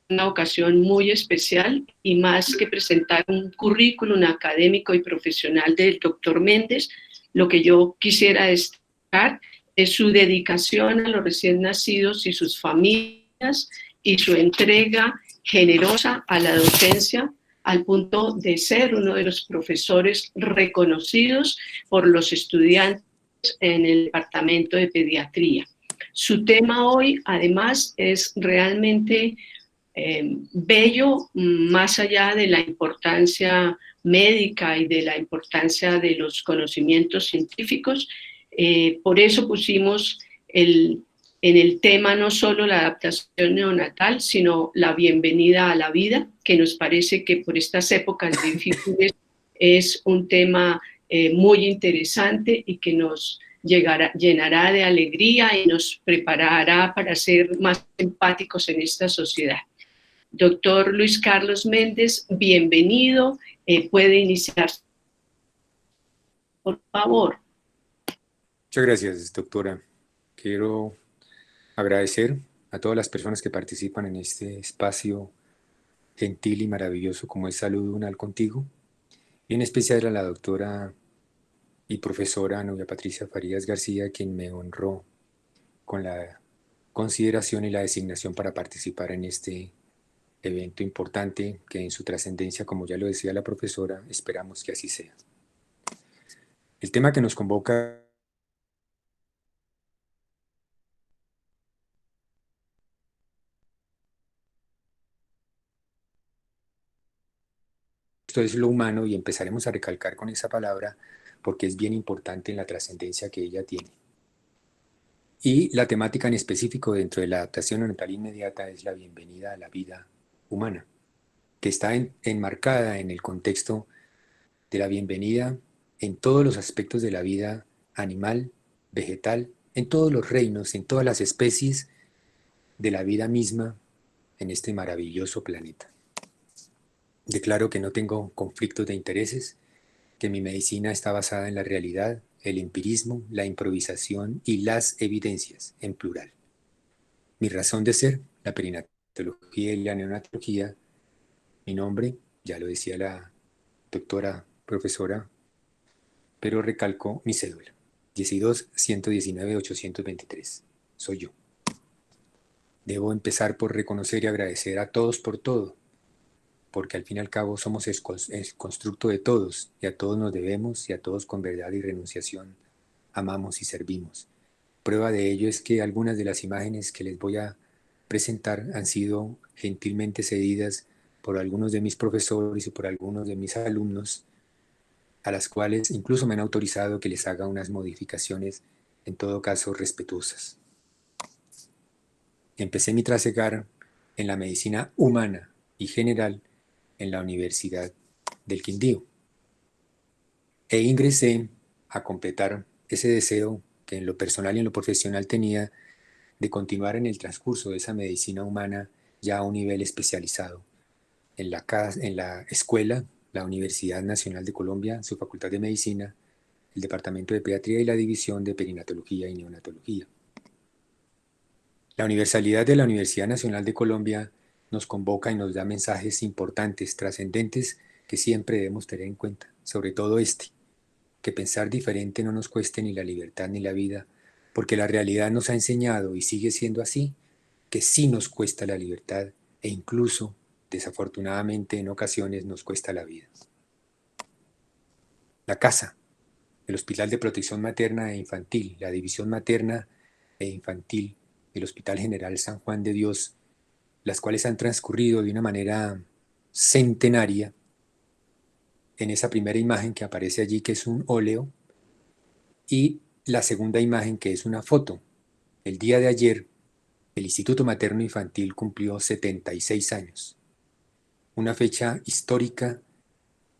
una ocasión muy especial y más que presentar un currículum académico y profesional del doctor Méndez, lo que yo quisiera destacar es su dedicación a los recién nacidos y sus familias y su entrega generosa a la docencia al punto de ser uno de los profesores reconocidos por los estudiantes en el departamento de pediatría. Su tema hoy, además, es realmente bello, más allá de la importancia médica y de la importancia de los conocimientos científicos. Por eso pusimos en el tema no solo la adaptación neonatal, sino la bienvenida a la vida, que nos parece que por estas épocas difíciles es un tema muy interesante y que nos llenará de alegría y nos preparará para ser más empáticos en esta sociedad. Doctor Luis Carlos Méndez, bienvenido. Puede iniciar, por favor. Muchas gracias, doctora. Quiero agradecer a todas las personas que participan en este espacio gentil y maravilloso como es Salud Unal Contigo, y en especial a la doctora y profesora Nubia Patricia Farías García, quien me honró con la consideración y la designación para participar en este evento importante que en su trascendencia, como ya lo decía la profesora, esperamos que así sea. El tema que nos convoca esto es lo humano, y empezaremos a recalcar con esa palabra porque es bien importante en la trascendencia que ella tiene. Y la temática en específico dentro de la adaptación neonatal inmediata es la bienvenida a la vida humana, que está enmarcada en el contexto de la bienvenida en todos los aspectos de la vida animal, vegetal, en todos los reinos, en todas las especies de la vida misma en este maravilloso planeta. Declaro que no tengo conflictos de intereses, que mi medicina está basada en la realidad, el empirismo, la improvisación y las evidencias, en plural. Mi razón de ser, la perinatología y la neonatología. Mi nombre, ya lo decía la doctora profesora, pero recalco mi cédula, 12-119-823. Soy yo. Debo empezar por reconocer y agradecer a todos por todo, porque al fin y al cabo somos el constructo de todos, y a todos nos debemos, y a todos con verdad y renunciación amamos y servimos. Prueba de ello es que algunas de las imágenes que les voy a presentar han sido gentilmente cedidas por algunos de mis profesores y por algunos de mis alumnos, a las cuales incluso me han autorizado que les haga unas modificaciones, en todo caso respetuosas. Empecé mi trasegar en la medicina humana y general en la Universidad del Quindío, e ingresé a completar ese deseo que en lo personal y en lo profesional tenía de continuar en el transcurso de esa medicina humana ya a un nivel especializado en la escuela, la Universidad Nacional de Colombia, su Facultad de Medicina, el Departamento de Pediatría y la División de Perinatología y Neonatología. La universalidad de la Universidad Nacional de Colombia nos convoca y nos da mensajes importantes, trascendentes, que siempre debemos tener en cuenta, sobre todo que pensar diferente no nos cueste ni la libertad ni la vida, porque la realidad nos ha enseñado, y sigue siendo así, que sí nos cuesta la libertad e incluso, desafortunadamente, en ocasiones nos cuesta la vida. La casa, el Hospital de Protección Materna e Infantil, la División Materna e Infantil del Hospital General San Juan de Dios, las cuales han transcurrido de una manera centenaria. En esa primera imagen que aparece allí, que es un óleo, y la segunda imagen, que es una foto. El día de ayer, el Instituto Materno Infantil cumplió 76 años, una fecha histórica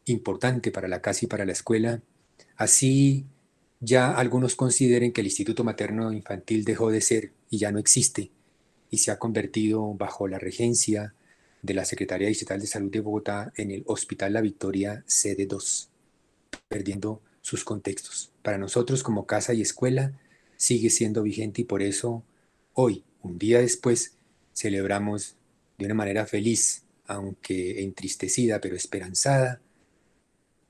importante para la casa y para la escuela. Así ya algunos consideren que el Instituto Materno Infantil dejó de ser y ya no existe, y se ha convertido bajo la regencia de la Secretaría Distrital de Salud de Bogotá en el Hospital La Victoria Sede 2, perdiendo sus contextos. Para nosotros como casa y escuela sigue siendo vigente, y por eso hoy, un día después, celebramos de una manera feliz, aunque entristecida, pero esperanzada,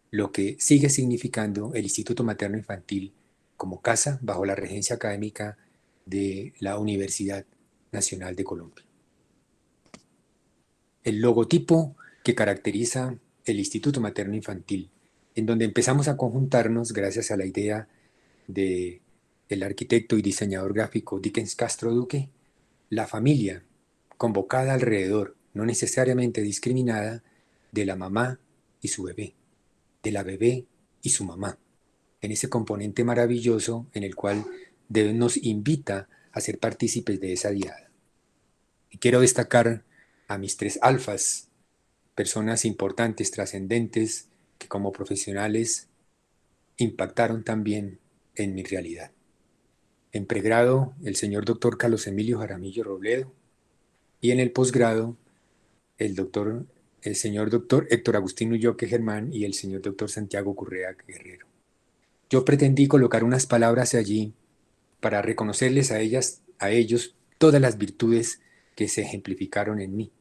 lo que sigue significando el Instituto Materno Infantil como casa bajo la regencia académica de la Universidad Nacional de Colombia. El logotipo que caracteriza el Instituto Materno Infantil, en donde empezamos a conjuntarnos gracias a la idea del arquitecto y diseñador gráfico Dickens Castro Duque, la familia convocada alrededor, no necesariamente discriminada, de la mamá y su bebé, de la bebé y su mamá, en ese componente maravilloso en el cual nos invita a ser partícipes de esa diada. Y quiero destacar a mis tres alfas, personas importantes, trascendentes, que como profesionales impactaron también en mi realidad. En pregrado, el señor doctor Carlos Emilio Jaramillo Robledo, y en el posgrado, el señor doctor Héctor Agustín Ulloque Germán y el señor doctor Santiago Correa Guerrero. Yo pretendí colocar unas palabras allí para reconocerles a ellos, todas las virtudes que se ejemplificaron en mí,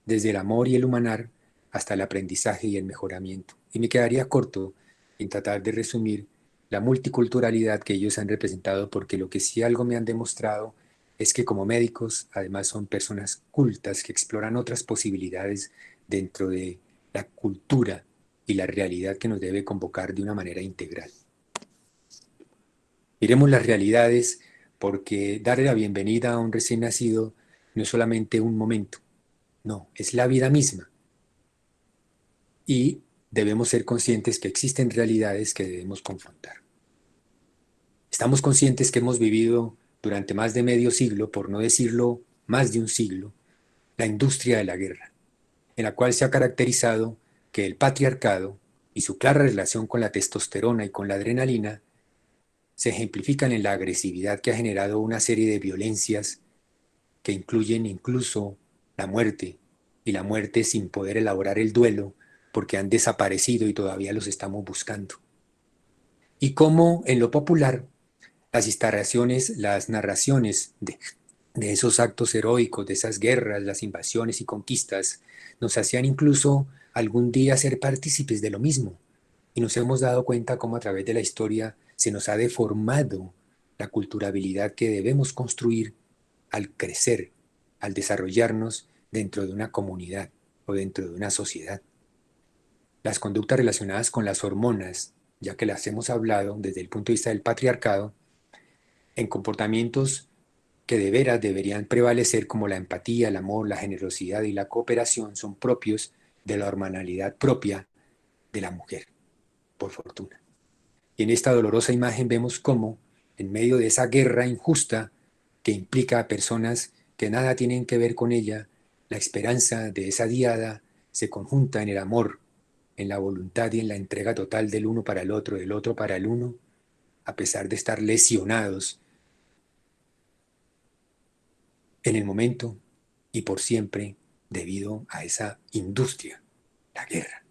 desde el amor y el humanar hasta el aprendizaje y el mejoramiento. Y me quedaría corto en tratar de resumir la multiculturalidad que ellos han representado, porque lo que sí algo me han demostrado es que como médicos, además son personas cultas que exploran otras posibilidades dentro de la cultura y la realidad que nos debe convocar de una manera integral. Miremos las realidades, porque darle la bienvenida a un recién nacido no es solamente un momento, no, es la vida misma. Y debemos ser conscientes que existen realidades que debemos confrontar. Estamos conscientes que hemos vivido durante más de medio siglo, por no decirlo más de un siglo, la industria de la guerra, en la cual se ha caracterizado que el patriarcado y su clara relación con la testosterona y con la adrenalina se ejemplifican en la agresividad que ha generado una serie de violencias que incluyen incluso la muerte, y la muerte sin poder elaborar el duelo porque han desaparecido y todavía los estamos buscando. Y cómo en lo popular las instalaciones, las narraciones de esos actos heroicos, de esas guerras, las invasiones y conquistas, nos hacían incluso algún día ser partícipes de lo mismo. Y nos hemos dado cuenta cómo a través de la historia se nos ha deformado la culturabilidad que debemos construir al crecer, al desarrollarnos dentro de una comunidad o dentro de una sociedad. Las conductas relacionadas con las hormonas, ya que las hemos hablado desde el punto de vista del patriarcado, en comportamientos que de veras deberían prevalecer como la empatía, el amor, la generosidad y la cooperación, son propios de la hormonalidad propia de la mujer, por fortuna. Y en esta dolorosa imagen vemos cómo, en medio de esa guerra injusta que implica a personas que nada tienen que ver con ella, la esperanza de esa diada se conjunta en el amor, en la voluntad y en la entrega total del uno para el otro, del otro para el uno, a pesar de estar lesionados en el momento y por siempre debido a esa industria, la guerra.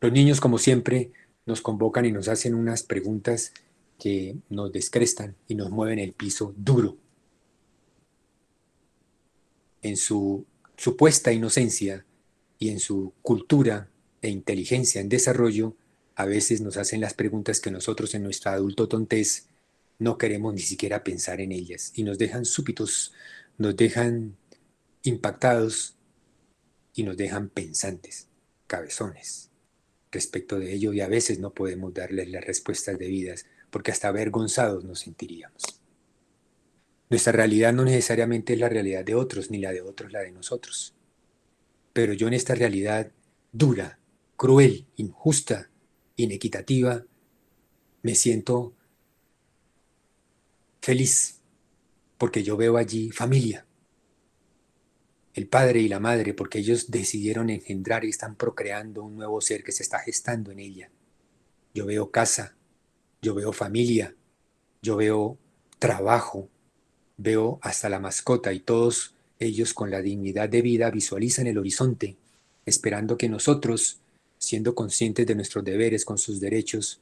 Los niños, como siempre, nos convocan y nos hacen unas preguntas que nos descrestan y nos mueven el piso duro. En su supuesta inocencia y en su cultura e inteligencia en desarrollo, a veces nos hacen las preguntas que nosotros en nuestra adulto tontez no queremos ni siquiera pensar en ellas, y nos dejan súbitos, nos dejan impactados y nos dejan pensantes, cabezones respecto de ello, y a veces no podemos darles las respuestas debidas porque hasta avergonzados nos sentiríamos. Nuestra realidad no necesariamente es la realidad de otros, ni la de otros la de nosotros. Pero yo en esta realidad dura, cruel, injusta, inequitativa, me siento feliz porque yo veo allí familia, el padre y la madre, porque ellos decidieron engendrar y están procreando un nuevo ser que se está gestando en ella. Yo veo casa, yo veo familia, yo veo trabajo, veo hasta la mascota, y todos ellos con la dignidad de vida visualizan el horizonte, esperando que nosotros, siendo conscientes de nuestros deberes con sus derechos,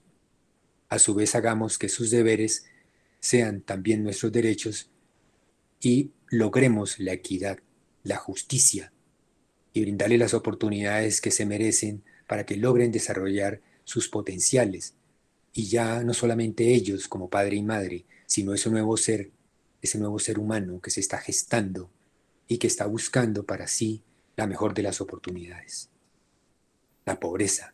a su vez hagamos que sus deberes sean también nuestros derechos y logremos la equidad la justicia y brindarles las oportunidades que se merecen para que logren desarrollar sus potenciales. Y ya no solamente ellos como padre y madre, sino ese nuevo ser humano que se está gestando y que está buscando para sí la mejor de las oportunidades. La pobreza,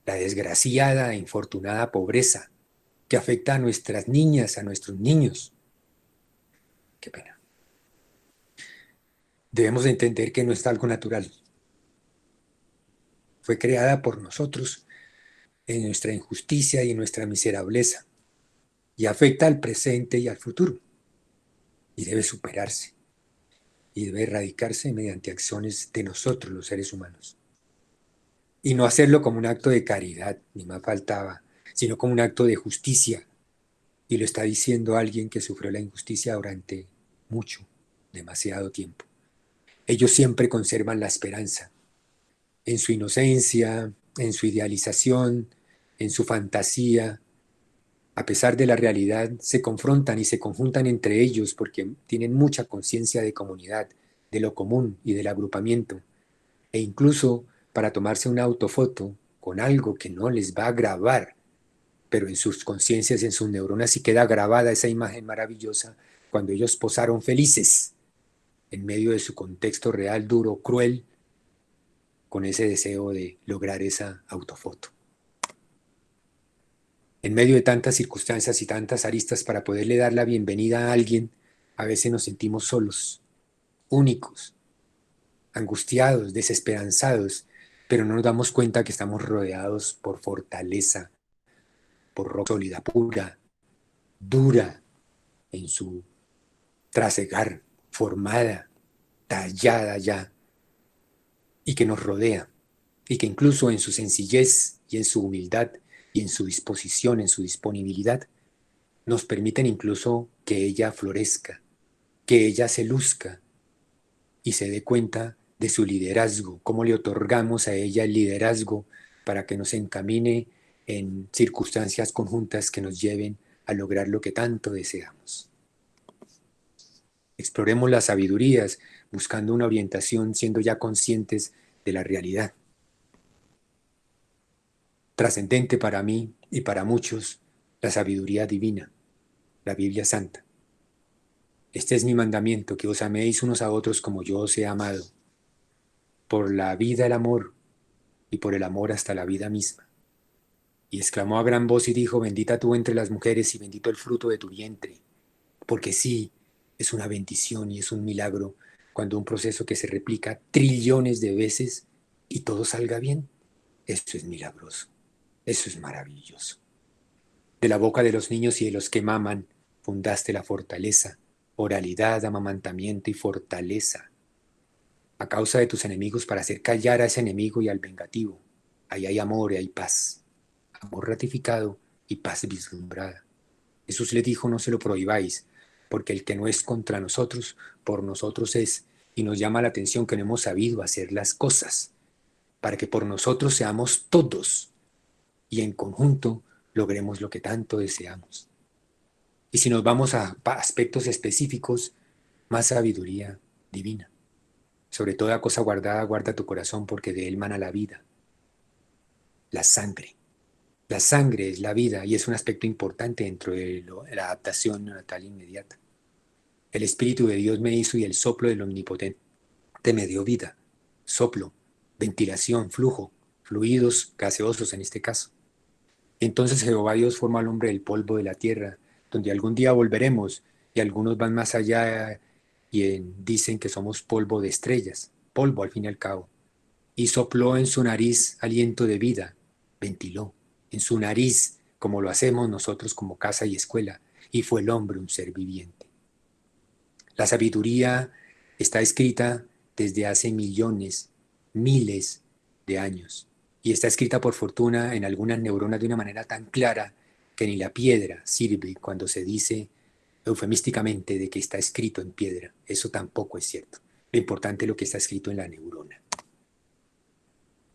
la desgraciada e infortunada pobreza que afecta a nuestras niñas, a nuestros niños. Qué pena. Debemos de entender que no es algo natural. Fue creada por nosotros en nuestra injusticia y en nuestra miserableza y afecta al presente y al futuro y debe superarse y debe erradicarse mediante acciones de nosotros, los seres humanos. Y no hacerlo como un acto de caridad, ni más faltaba, sino como un acto de justicia. Y lo está diciendo alguien que sufrió la injusticia durante mucho, demasiado tiempo. Ellos siempre conservan la esperanza en su inocencia, en su idealización, en su fantasía. A pesar de la realidad, se confrontan y se conjuntan entre ellos porque tienen mucha conciencia de comunidad, de lo común y del agrupamiento. E incluso para tomarse una autofoto con algo que no les va a grabar, pero en sus conciencias y en sus neuronas sí queda grabada esa imagen maravillosa cuando ellos posaron felices en medio de su contexto real, duro, cruel, con ese deseo de lograr esa autofoto. En medio de tantas circunstancias y tantas aristas para poderle dar la bienvenida a alguien, a veces nos sentimos solos, únicos, angustiados, desesperanzados, pero no nos damos cuenta que estamos rodeados por fortaleza, por roca sólida, pura, dura en su trasegar, formada, tallada ya, y que nos rodea, y que incluso en su sencillez y en su humildad y en su disposición, en su disponibilidad, nos permiten incluso que ella florezca, que ella se luzca y se dé cuenta de su liderazgo, cómo le otorgamos a ella el liderazgo para que nos encamine en circunstancias conjuntas que nos lleven a lograr lo que tanto deseamos. Exploremos las sabidurías, buscando una orientación, siendo ya conscientes de la realidad. Trascendente para mí y para muchos, la sabiduría divina, la Biblia Santa. Este es mi mandamiento, que os améis unos a otros como yo os he amado, por la vida el amor, y por el amor hasta la vida misma. Y exclamó a gran voz y dijo, bendita tú entre las mujeres y bendito el fruto de tu vientre, porque sí, es una bendición y es un milagro cuando un proceso que se replica trillones de veces y todo salga bien. Eso es milagroso, eso es maravilloso. De la boca de los niños y de los que maman, fundaste la fortaleza, oralidad, amamantamiento y fortaleza. A causa de tus enemigos para hacer callar a ese enemigo y al vengativo. Ahí hay amor y hay paz. Amor ratificado y paz vislumbrada. Jesús le dijo, no se lo prohibáis, porque el que no es contra nosotros, por nosotros es, y nos llama la atención que no hemos sabido hacer las cosas, para que por nosotros seamos todos, y en conjunto logremos lo que tanto deseamos. Y si nos vamos a aspectos específicos, más sabiduría divina. Sobre toda cosa guardada, guarda tu corazón, porque de él mana la vida. La sangre. La sangre es la vida y es un aspecto importante dentro de la adaptación neonatal inmediata. El Espíritu de Dios me hizo y el soplo del Omnipotente me dio vida. Soplo, ventilación, flujo, fluidos gaseosos en este caso. Entonces Jehová Dios formó al hombre del polvo de la tierra, donde algún día volveremos, y algunos van más allá y dicen que somos polvo de estrellas, polvo al fin y al cabo. Y sopló en su nariz aliento de vida, ventiló en su nariz, como lo hacemos nosotros como casa y escuela, y fue el hombre un ser viviente. La sabiduría está escrita desde hace millones, miles de años, y está escrita por fortuna en algunas neuronas de una manera tan clara que ni la piedra sirve cuando se dice eufemísticamente de que está escrito en piedra. Eso tampoco es cierto. Lo importante es lo que está escrito en la neurona.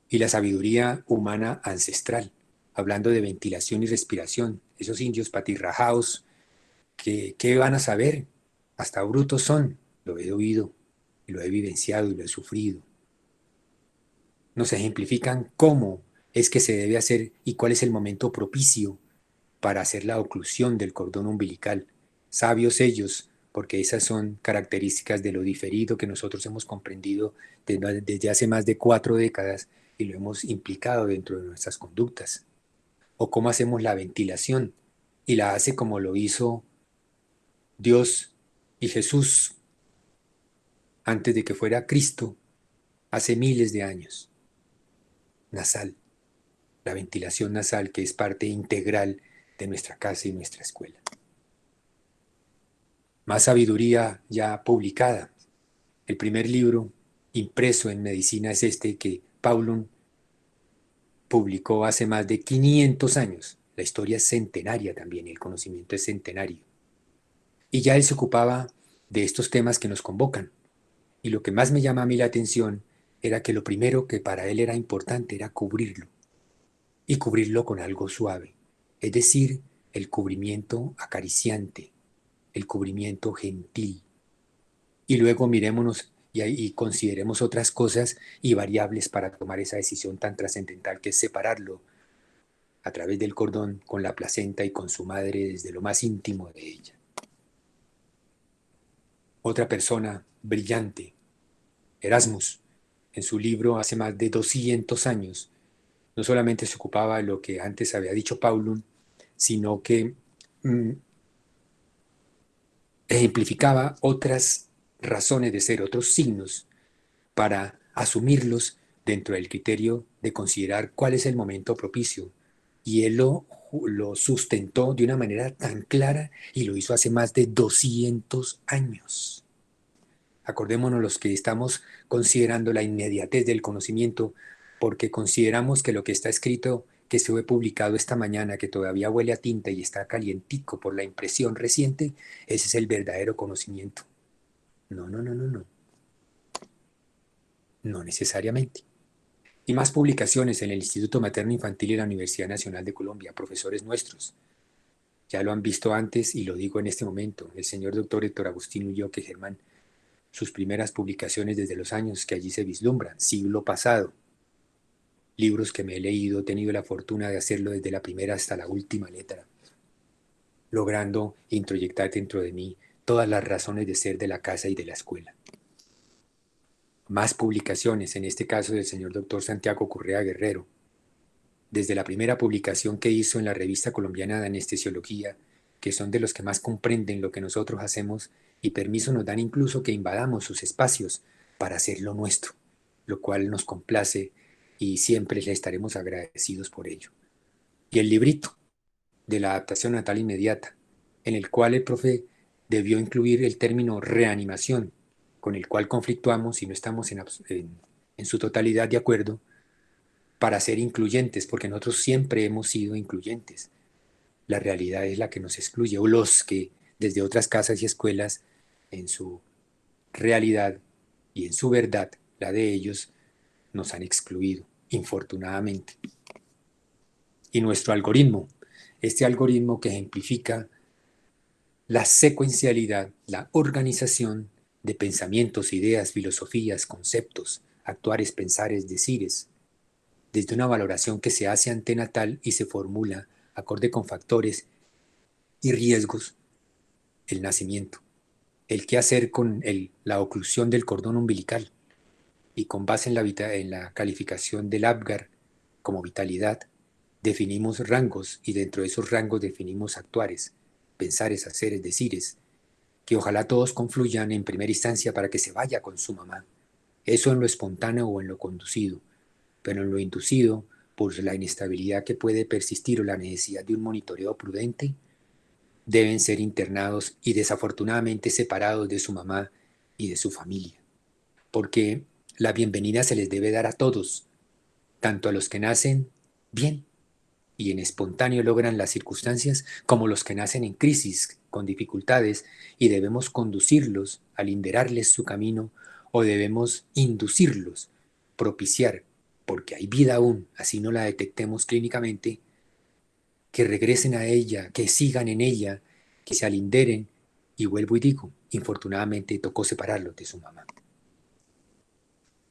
Y la sabiduría humana ancestral, hablando de ventilación y respiración, esos indios patirrajaos, ¿qué van a saber? Hasta brutos son, lo he oído y lo he vivenciado y lo he sufrido. Nos ejemplifican cómo es que se debe hacer y cuál es el momento propicio para hacer la oclusión del cordón umbilical. Sabios ellos, porque esas son características de lo diferido que nosotros hemos comprendido desde hace más de 4 décadas y lo hemos implicado dentro de nuestras conductas. O cómo hacemos la ventilación, y la hace como lo hizo Dios y Jesús antes de que fuera Cristo, hace miles de años. Nasal, la ventilación nasal, que es parte integral de nuestra casa y nuestra escuela. Más sabiduría ya publicada. El primer libro impreso en medicina es este que Paulun publicó hace más de 500 años. La historia es centenaria también, el conocimiento es centenario. Y ya él se ocupaba de estos temas que nos convocan. Y lo que más me llama a mí la atención era que lo primero que para él era importante era cubrirlo. Y cubrirlo con algo suave. Es decir, el cubrimiento acariciante, el cubrimiento gentil. Y luego mirémonos y consideremos otras cosas y variables para tomar esa decisión tan trascendental que es separarlo a través del cordón con la placenta y con su madre desde lo más íntimo de ella. Otra persona brillante, Erasmus, en su libro hace más de 200 años, no solamente se ocupaba de lo que antes había dicho Paulun, sino que ejemplificaba otras razones de ser, otros signos, para asumirlos dentro del criterio de considerar cuál es el momento propicio. Y él lo sustentó de una manera tan clara y lo hizo hace más de 200 años. Acordémonos los que estamos considerando la inmediatez del conocimiento, porque consideramos que lo que está escrito, que se fue publicado esta mañana, que todavía huele a tinta y está calientico por la impresión reciente, ese es el verdadero conocimiento. No, no, no, no, no. No necesariamente. Y más publicaciones en el Instituto Materno Infantil y la Universidad Nacional de Colombia, profesores nuestros. Ya lo han visto antes y lo digo en este momento, el señor doctor Héctor Agustín Ulloque Germán, sus primeras publicaciones desde los años que allí se vislumbran, siglo pasado. Libros que me he leído, he tenido la fortuna de hacerlo desde la primera hasta la última letra, logrando introyectar dentro de mí todas las razones de ser de la casa y de la escuela. Más publicaciones, en este caso del señor doctor Santiago Correa Guerrero, desde la primera publicación que hizo en la Revista Colombiana de Anestesiología, que son de los que más comprenden lo que nosotros hacemos y permiso nos dan incluso que invadamos sus espacios para hacer lo nuestro, lo cual nos complace y siempre le estaremos agradecidos por ello. Y el librito de la adaptación natal inmediata, en el cual el profe debió incluir el término reanimación, con el cual conflictuamos y no estamos en su totalidad de acuerdo, para ser incluyentes, porque nosotros siempre hemos sido incluyentes. La realidad es la que nos excluye, o los que desde otras casas y escuelas, en su realidad y en su verdad, la de ellos, nos han excluido, infortunadamente. Y nuestro algoritmo, este algoritmo que ejemplifica la secuencialidad, la organización de pensamientos, ideas, filosofías, conceptos, actuares, pensares, decires, desde una valoración que se hace antenatal y se formula acorde con factores y riesgos, el nacimiento, el qué hacer con la oclusión del cordón umbilical y con base en la calificación del Apgar como vitalidad, definimos rangos y dentro de esos rangos definimos actuares, pensares, haceres, decires, que ojalá todos confluyan en primera instancia para que se vaya con su mamá. Eso en lo espontáneo o en lo conducido, pero en lo inducido, por la inestabilidad que puede persistir o la necesidad de un monitoreo prudente, deben ser internados y desafortunadamente separados de su mamá y de su familia, porque la bienvenida se les debe dar a todos, tanto a los que nacen bien y en espontáneo logran las circunstancias, como los que nacen en crisis, con dificultades, y debemos conducirlos, alinderarles su camino, o debemos inducirlos, propiciar, porque hay vida aún, así no la detectemos clínicamente, que regresen a ella, que sigan en ella, que se alinderen, y vuelvo y digo, infortunadamente tocó separarlos de su mamá.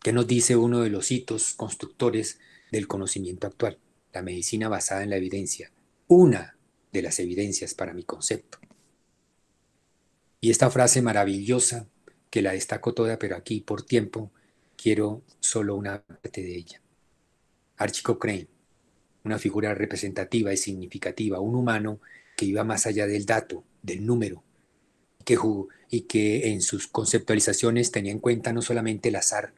¿Qué nos dice uno de los hitos constructores del conocimiento actual? La medicina basada en la evidencia. Una de las evidencias para mi concepto. Y esta frase maravillosa, que la destaco toda, pero aquí por tiempo quiero solo una parte de ella. Archie Cochrane, una figura representativa y significativa, un humano que iba más allá del dato, del número, y que en sus conceptualizaciones tenía en cuenta no solamente el azar,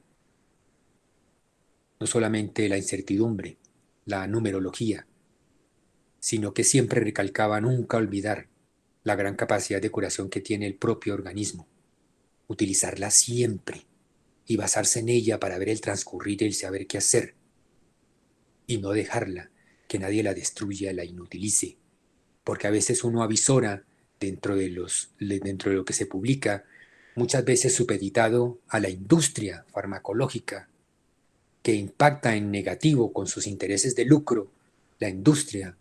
no solamente la incertidumbre, la numerología, sino que siempre recalcaba nunca olvidar la gran capacidad de curación que tiene el propio organismo, utilizarla siempre y basarse en ella para ver el transcurrir y el saber qué hacer, y no dejarla, que nadie la destruya, la inutilice, porque a veces uno avisora dentro de lo que se publica, muchas veces supeditado a la industria farmacológica, que impacta en negativo con sus intereses de lucro, la industria,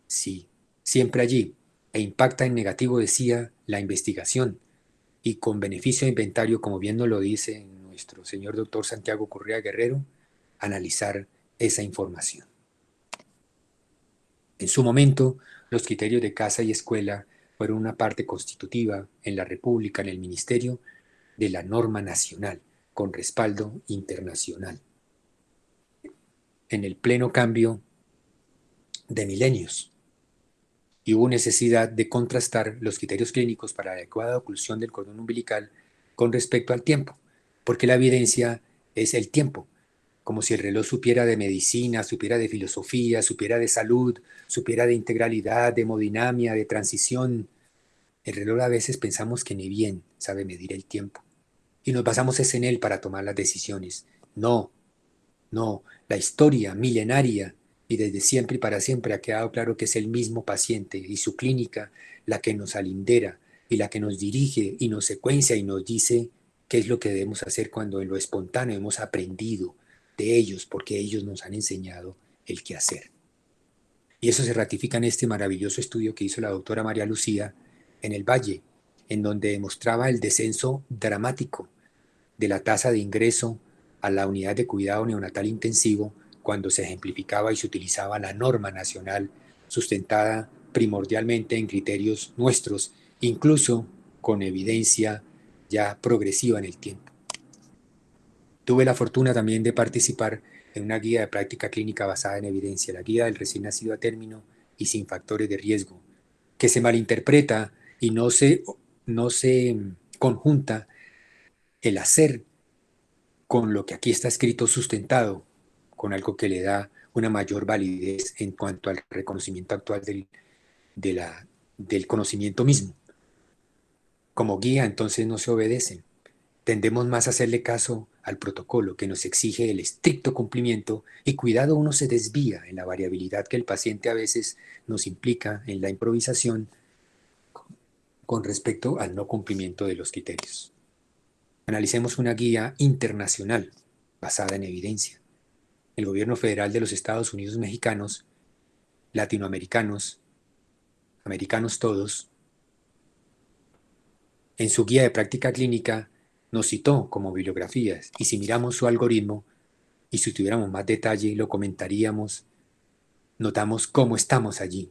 sí, siempre allí, e impacta en negativo, decía, la investigación, y con beneficio de inventario, como bien nos lo dice nuestro señor doctor Santiago Correa Guerrero, analizar esa información. En su momento, los criterios de casa y escuela fueron una parte constitutiva en la República, en el Ministerio, de la norma nacional, con respaldo internacional. En el pleno cambio de milenios, y hubo necesidad de contrastar los criterios clínicos para la adecuada oclusión del cordón umbilical con respecto al tiempo, porque la evidencia es el tiempo, como si el reloj supiera de medicina, supiera de filosofía, supiera de salud, supiera de integralidad, de hemodinamia, de transición. El reloj a veces pensamos que ni bien sabe medir el tiempo y nos basamos en él para tomar las decisiones. No, no, la historia milenaria y desde siempre y para siempre ha quedado claro que es el mismo paciente y su clínica la que nos alindera y la que nos dirige y nos secuencia y nos dice qué es lo que debemos hacer cuando en lo espontáneo hemos aprendido de ellos porque ellos nos han enseñado el qué hacer. Y eso se ratifica en este maravilloso estudio que hizo la doctora María Lucía en el Valle, en donde demostraba el descenso dramático de la tasa de ingreso a la unidad de cuidado neonatal intensivo cuando se ejemplificaba y se utilizaba la norma nacional sustentada primordialmente en criterios nuestros, incluso con evidencia ya progresiva en el tiempo. Tuve la fortuna también de participar en una guía de práctica clínica basada en evidencia, la guía del recién nacido a término y sin factores de riesgo, que se malinterpreta y no se conjunta el hacer con lo que aquí está escrito sustentado, con algo que le da una mayor validez en cuanto al reconocimiento actual del conocimiento mismo. Como guía, entonces no se obedecen. Tendemos más a hacerle caso al protocolo que nos exige el estricto cumplimiento y cuidado uno se desvía en la variabilidad que el paciente a veces nos implica en la improvisación con respecto al no cumplimiento de los criterios. Analicemos una guía internacional basada en evidencia. El gobierno federal de los Estados Unidos mexicanos, latinoamericanos, americanos todos, en su guía de práctica clínica nos citó como bibliografías y si miramos su algoritmo y si tuviéramos más detalle lo comentaríamos, notamos cómo estamos allí.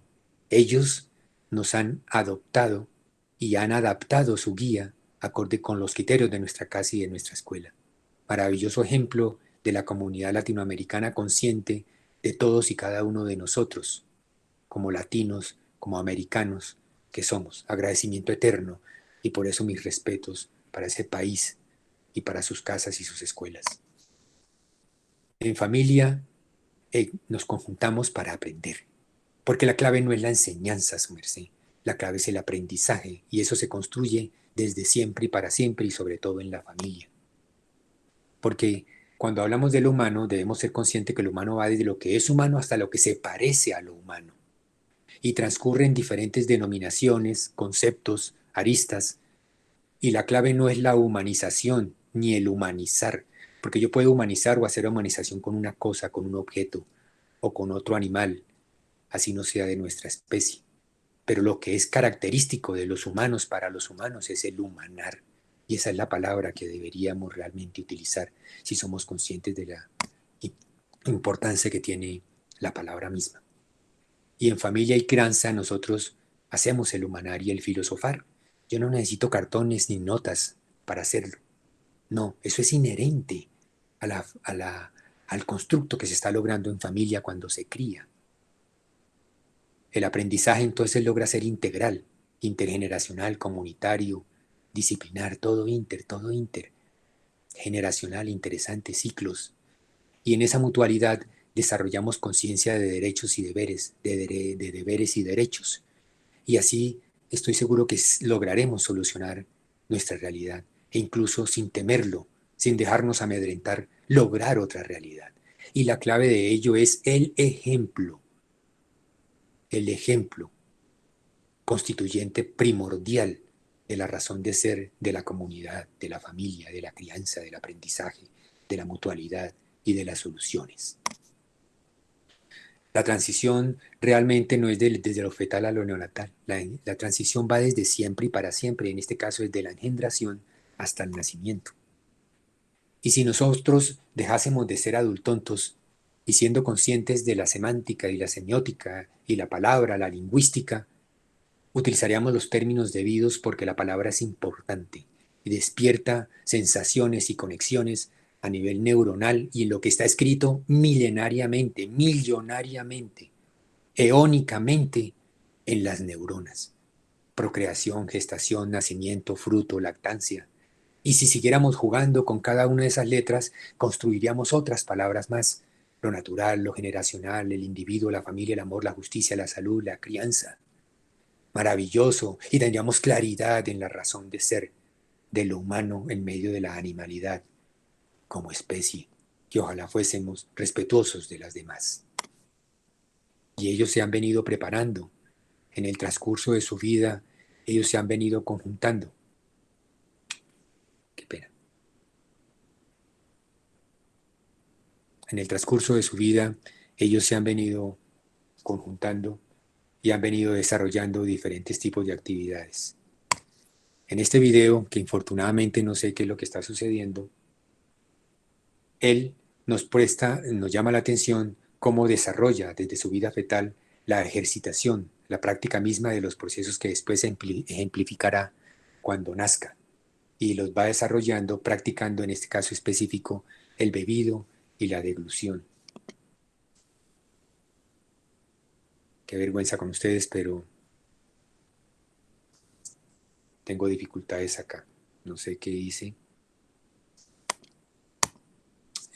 Ellos nos han adoptado y han adaptado su guía acorde con los criterios de nuestra casa y de nuestra escuela. Maravilloso ejemplo de la comunidad latinoamericana consciente de todos y cada uno de nosotros, como latinos, como americanos que somos. Agradecimiento eterno y por eso mis respetos para ese país y para sus casas y sus escuelas. En familia nos conjuntamos para aprender, porque la clave no es la enseñanza, su merced, la clave es el aprendizaje y eso se construye desde siempre y para siempre y sobre todo en la familia. Porque cuando hablamos de lo humano debemos ser conscientes que lo humano va desde lo que es humano hasta lo que se parece a lo humano y transcurre en diferentes denominaciones, conceptos, aristas, y la clave no es la humanización ni el humanizar, porque yo puedo humanizar o hacer humanización con una cosa, con un objeto o con otro animal, así no sea de nuestra especie. Pero lo que es característico de los humanos para los humanos es el humanar, Y esa es la palabra que deberíamos realmente utilizar si somos conscientes de la importancia que tiene la palabra misma. Y en familia y crianza nosotros hacemos el humanar y el filosofar. Yo no necesito cartones ni notas para hacerlo. No, eso es inherente al constructo que se está logrando en familia cuando se cría. El aprendizaje entonces logra ser integral, intergeneracional, comunitario, disciplinar, todo inter, generacional, interesante, ciclos. Y en esa mutualidad desarrollamos conciencia de derechos y deberes, de deberes y derechos. Y así estoy seguro que lograremos solucionar nuestra realidad e incluso sin temerlo, sin dejarnos amedrentar, lograr otra realidad. Y la clave de ello es el ejemplo constituyente primordial de la razón de ser de la comunidad, de la familia, de la crianza, del aprendizaje, de la mutualidad y de las soluciones. La transición realmente no es desde lo fetal a lo neonatal. La transición va desde siempre y para siempre, en este caso desde la engendración hasta el nacimiento. Y si nosotros dejásemos de ser adultontos y siendo conscientes de la semántica y la semiótica y la palabra, la lingüística, utilizaríamos los términos debidos porque la palabra es importante y despierta sensaciones y conexiones a nivel neuronal y en lo que está escrito milenariamente, millonariamente, eónicamente en las neuronas. Procreación, gestación, nacimiento, fruto, lactancia. Y si siguiéramos jugando con cada una de esas letras, construiríamos otras palabras más. Lo natural, lo generacional, el individuo, la familia, el amor, la justicia, la salud, la crianza. Maravilloso. Y tendríamos claridad en la razón de ser de lo humano en medio de la animalidad como especie. Que ojalá fuésemos respetuosos de las demás. Y ellos se han venido preparando. En el transcurso de su vida, ellos se han venido conjuntando. Qué pena. En el transcurso de su vida, ellos se han venido conjuntando y han venido desarrollando diferentes tipos de actividades. En este video, que infortunadamente no sé qué es lo que está sucediendo, él nos llama la atención cómo desarrolla desde su vida fetal la ejercitación, la práctica misma de los procesos que después ejemplificará cuando nazca. Y los va desarrollando, practicando en este caso específico el bebido y la deglución. Qué vergüenza con ustedes, pero tengo dificultades acá. No sé qué hice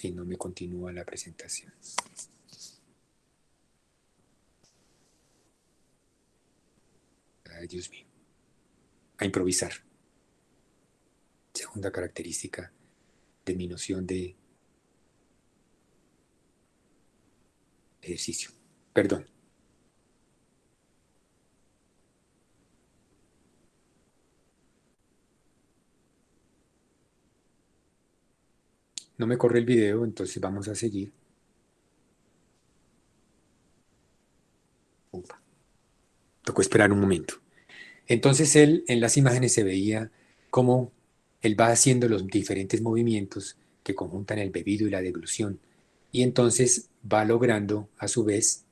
y no me continúa la presentación. Ay, Dios mío. A improvisar. Segunda característica de mi noción de ejercicio. Perdón. No me corre el video, entonces vamos a seguir. Upa. Tocó esperar un momento. Entonces él en las imágenes se veía cómo él va haciendo los diferentes movimientos que conjuntan el bebido y la deglución. Y entonces va logrando a su vez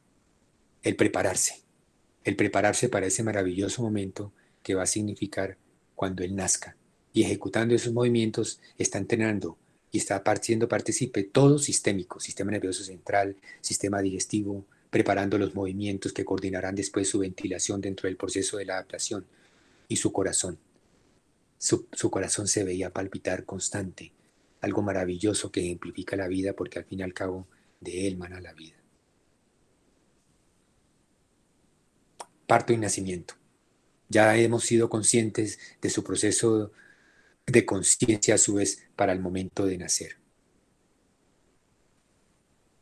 el prepararse para ese maravilloso momento que va a significar cuando él nazca. Y ejecutando esos movimientos está entrenando y está siendo partícipe todo sistémico, sistema nervioso central, sistema digestivo, preparando los movimientos que coordinarán después su ventilación dentro del proceso de la adaptación y su corazón. Su corazón se veía palpitar constante, algo maravilloso que ejemplifica la vida porque al fin y al cabo de él mana la vida. Parto y nacimiento. Ya hemos sido conscientes de su proceso de conciencia a su vez para el momento de nacer.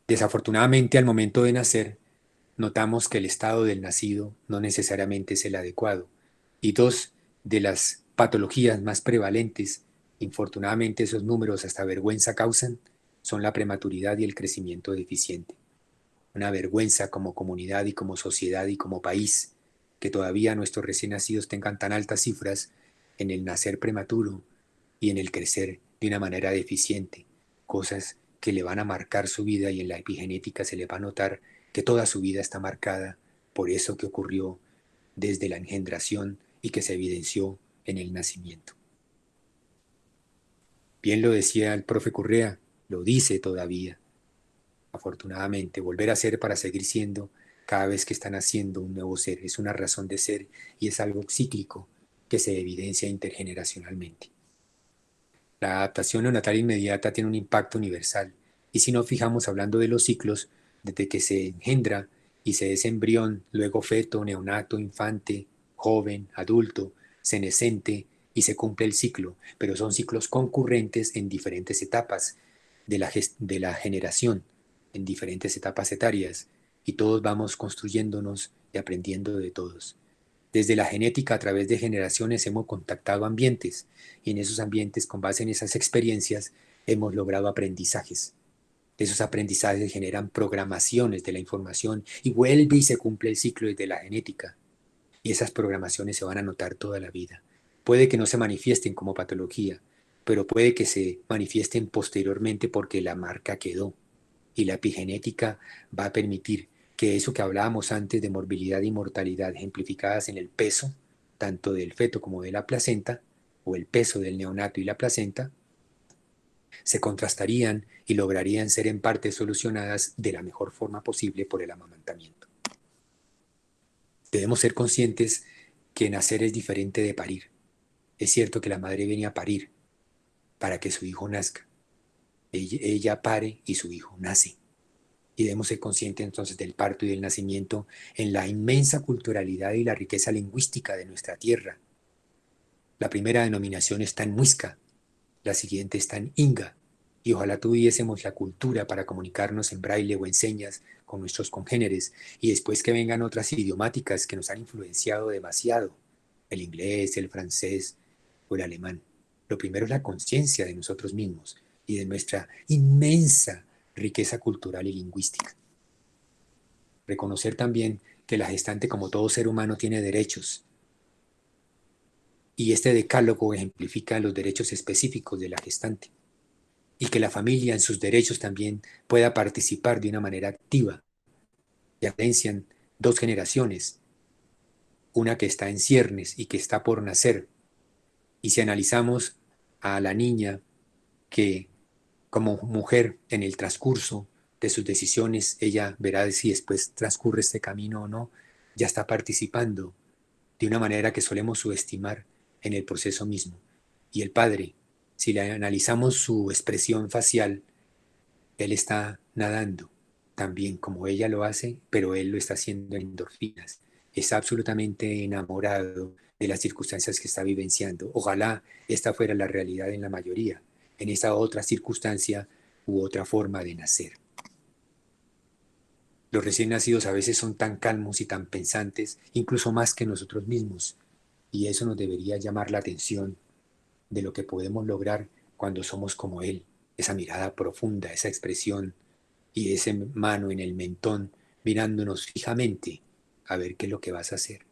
Desafortunadamente al momento de nacer notamos que el estado del nacido no necesariamente es el adecuado y dos de las patologías más prevalentes, infortunadamente esos números hasta vergüenza causan, son la prematuridad y el crecimiento deficiente. Una vergüenza como comunidad y como sociedad y como país que todavía nuestros recién nacidos tengan tan altas cifras en el nacer prematuro y en el crecer de una manera deficiente, cosas que le van a marcar su vida y en la epigenética se le va a notar que toda su vida está marcada por eso que ocurrió desde la engendración y que se evidenció en el nacimiento. Bien lo decía el profe Correa, lo dice todavía. Afortunadamente, volver a ser para seguir siendo cada vez que están haciendo un nuevo ser es una razón de ser y es algo cíclico que se evidencia intergeneracionalmente. La adaptación neonatal inmediata tiene un impacto universal y si nos fijamos hablando de los ciclos, desde que se engendra y se es embrión, luego feto, neonato, infante, joven, adulto, senescente y se cumple el ciclo, pero son ciclos concurrentes en diferentes etapas de la generación, en diferentes etapas etarias y todos vamos construyéndonos y aprendiendo de todos. Desde la genética, a través de generaciones, hemos contactado ambientes y en esos ambientes, con base en esas experiencias, hemos logrado aprendizajes. Esos aprendizajes generan programaciones de la información y vuelve y se cumple el ciclo desde la genética. Y esas programaciones se van a notar toda la vida. Puede que no se manifiesten como patología, pero puede que se manifiesten posteriormente porque la marca quedó. Y la epigenética va a permitir que eso que hablábamos antes de morbilidad y mortalidad ejemplificadas en el peso, tanto del feto como de la placenta, o el peso del neonato y la placenta, se contrastarían y lograrían ser en parte solucionadas de la mejor forma posible por el amamantamiento. Debemos ser conscientes que nacer es diferente de parir. Es cierto que la madre viene a parir para que su hijo nazca. Ella pare y su hijo nace. Y debemos ser conscientes entonces del parto y del nacimiento en la inmensa culturalidad y la riqueza lingüística de nuestra tierra. La primera denominación está en Muisca, la siguiente está en Inga, y ojalá tuviésemos la cultura para comunicarnos en braille o en señas con nuestros congéneres, y después que vengan otras idiomáticas que nos han influenciado demasiado, el inglés, el francés o el alemán. Lo primero es la conciencia de nosotros mismos y de nuestra inmensa riqueza cultural y lingüística. Reconocer también que la gestante, como todo ser humano, tiene derechos. Y este decálogo ejemplifica los derechos específicos de la gestante. Y que la familia en sus derechos también pueda participar de una manera activa. Ya diferencian dos generaciones, una que está en ciernes y que está por nacer. Y si analizamos a la niña que como mujer en el transcurso de sus decisiones, ella verá si después transcurre este camino o no, ya está participando de una manera que solemos subestimar en el proceso mismo. Y el padre, si le analizamos su expresión facial, él está nadando también como ella lo hace, pero él lo está haciendo en endorfinas. Está absolutamente enamorado de las circunstancias que está vivenciando. Ojalá esta fuera la realidad en la mayoría, en esta otra circunstancia u otra forma de nacer. Los recién nacidos a veces son tan calmos y tan pensantes, incluso más que nosotros mismos, y eso nos debería llamar la atención de lo que podemos lograr cuando somos como Él, esa mirada profunda, esa expresión y ese mano en el mentón mirándonos fijamente a ver qué es lo que vas a hacer.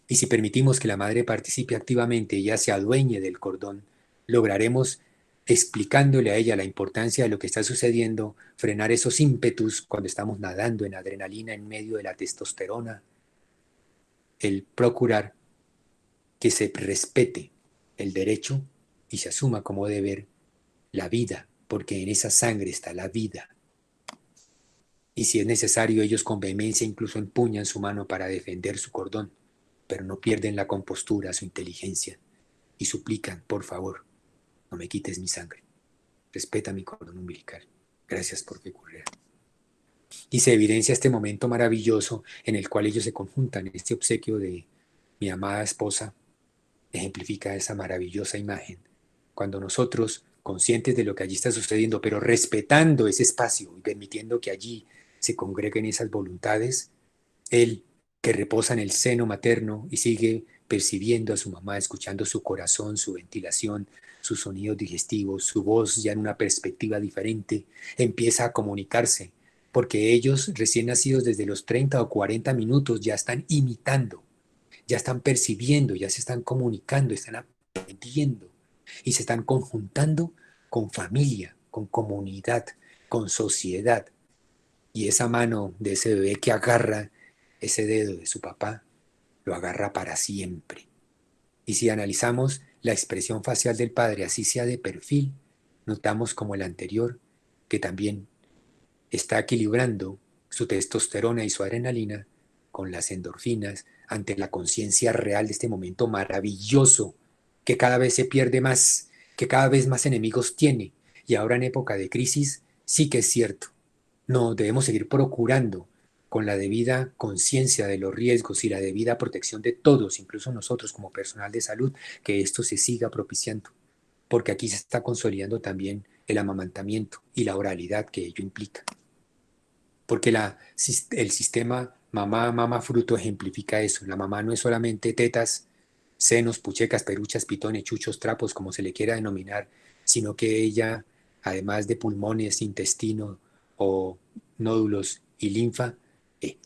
Y si permitimos que la madre participe activamente y ella se adueñe del cordón, lograremos, explicándole a ella la importancia de lo que está sucediendo, frenar esos ímpetus cuando estamos nadando en adrenalina en medio de la testosterona, el procurar que se respete el derecho y se asuma como deber la vida, porque en esa sangre está la vida. Y si es necesario, ellos con vehemencia incluso empuñan su mano para defender su cordón, pero no pierden la compostura, su inteligencia, y suplican, por favor, no me quites mi sangre, respeta mi cordón umbilical. Gracias por ocurrir. Y se evidencia este momento maravilloso en el cual ellos se conjuntan. Este obsequio de mi amada esposa ejemplifica esa maravillosa imagen. Cuando nosotros, conscientes de lo que allí está sucediendo, pero respetando ese espacio y permitiendo que allí se congreguen esas voluntades, él que reposa en el seno materno y sigue percibiendo a su mamá, escuchando su corazón, su ventilación, sus sonidos digestivos, su voz ya en una perspectiva diferente, empieza a comunicarse, porque ellos recién nacidos desde los 30 o 40 minutos ya están imitando, ya están percibiendo, ya se están comunicando, están aprendiendo. y se están conjuntando con familia, con comunidad, con sociedad. Y esa mano de ese bebé que agarra ese dedo de su papá, lo agarra para siempre. Y si analizamos la expresión facial del padre, así sea de perfil, notamos como el anterior, que también está equilibrando su testosterona y su adrenalina con las endorfinas ante la conciencia real de este momento maravilloso que cada vez se pierde más, que cada vez más enemigos tiene. Y ahora en época de crisis sí que es cierto. No, debemos seguir procurando con la debida conciencia de los riesgos y la debida protección de todos, incluso nosotros como personal de salud, que esto se siga propiciando, porque aquí se está consolidando también el amamantamiento y la oralidad que ello implica. Porque el sistema mamá, mama, fruto ejemplifica eso. La mamá no es solamente tetas, senos, puchecas, peruchas, pitones, chuchos, trapos, como se le quiera denominar, sino que ella, además de pulmones, intestino o nódulos y linfa, eh,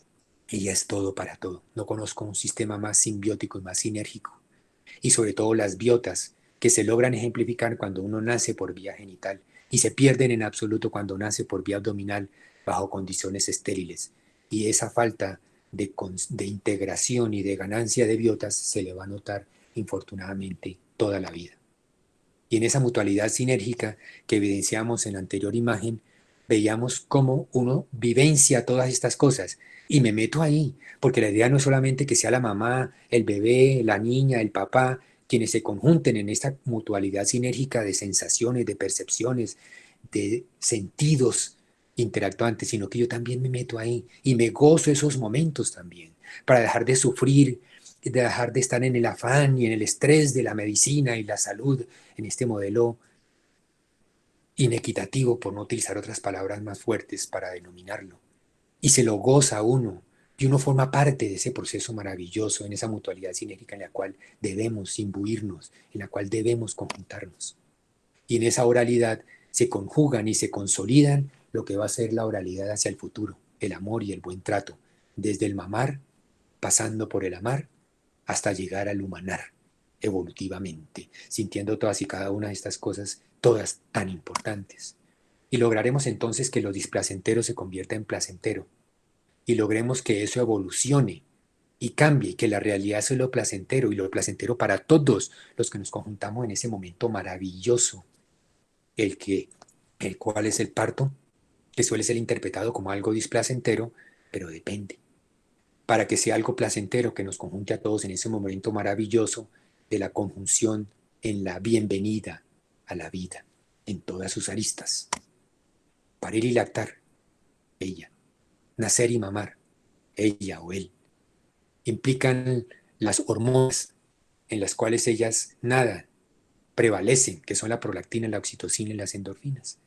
ella es todo para todo. No conozco un sistema más simbiótico y más sinérgico. Y sobre todo las biotas, que se logran ejemplificar cuando uno nace por vía genital y se pierden en absoluto cuando nace por vía abdominal bajo condiciones estériles. Y esa falta de integración y de ganancia de biotas se le va a notar infortunadamente toda la vida. Y en esa mutualidad sinérgica que evidenciamos en la anterior imagen, veíamos cómo uno vivencia todas estas cosas. Y me meto ahí, porque la idea no es solamente que sea la mamá, el bebé, la niña, el papá, quienes se conjunten en esta mutualidad sinérgica de sensaciones, de percepciones, de sentidos interactuantes, sino que yo también me meto ahí y me gozo esos momentos también, para dejar de sufrir, de dejar de estar en el afán y en el estrés de la medicina y la salud en este modelo inequitativo, por no utilizar otras palabras más fuertes para denominarlo. Y se lo goza uno, y uno forma parte de ese proceso maravilloso, en esa mutualidad sinérgica en la cual debemos imbuirnos, en la cual debemos conjuntarnos. Y en esa oralidad se conjugan y se consolidan lo que va a ser la oralidad hacia el futuro, el amor y el buen trato, desde el mamar, pasando por el amar, hasta llegar al humanar, evolutivamente, sintiendo todas y cada una de estas cosas, todas tan importantes. Y lograremos entonces que lo displacentero se convierta en placentero, y logremos que eso evolucione y cambie, y que la realidad sea lo placentero, y lo placentero para todos los que nos conjuntamos en ese momento maravilloso, el que, el cual es el parto, que suele ser interpretado como algo displacentero, pero depende. Para que sea algo placentero que nos conjunte a todos en ese momento maravilloso de la conjunción en la bienvenida a la vida, en todas sus aristas. Parir y lactar, ella. Nacer y mamar, ella o él. Implican las hormonas en las cuales ellas nadan, prevalecen, que son la prolactina, la oxitocina y las endorfinas,